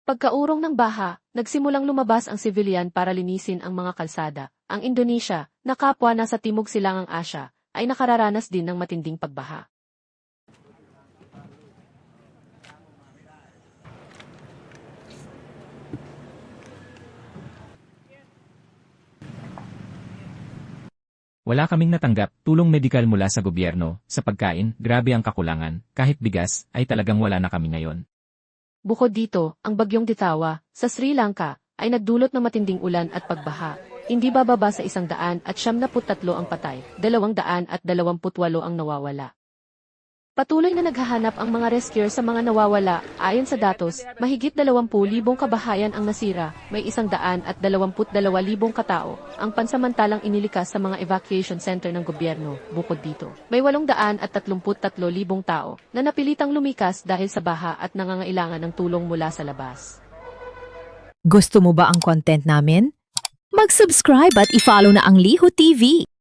Pagkaurong ng baha, nagsimulang lumabas ang civilian para linisin ang mga kalsada. Ang Indonesia, na kapwa nasa Timog Silangang Asya, ay nakararanas din ng matinding pagbaha. Wala kaming natanggap tulong medikal mula sa gobyerno, sa pagkain, grabe ang kakulangan, kahit bigas, ay talagang wala na kami ngayon. Bukod dito, ang bagyong Ditawa, sa Sri Lanka, ay nagdulot ng matinding ulan at pagbaha. Hindi bababa sa 173 ang patay, 228 ang nawawala. Patuloy na naghahanap ang mga rescuer sa mga nawawala. Ayon sa datos, mahigit 20,000 kabahayan ang nasira, may 122,000 katao ang pansamantalang inilikas sa mga evacuation center ng gobyerno. Bukod dito, may 833,000 tao na napilitang lumikas dahil sa baha at nangangailangan ng tulong mula sa labas. Gusto mo ba ang content namin? Mag-subscribe at i-follow na ang Liho TV.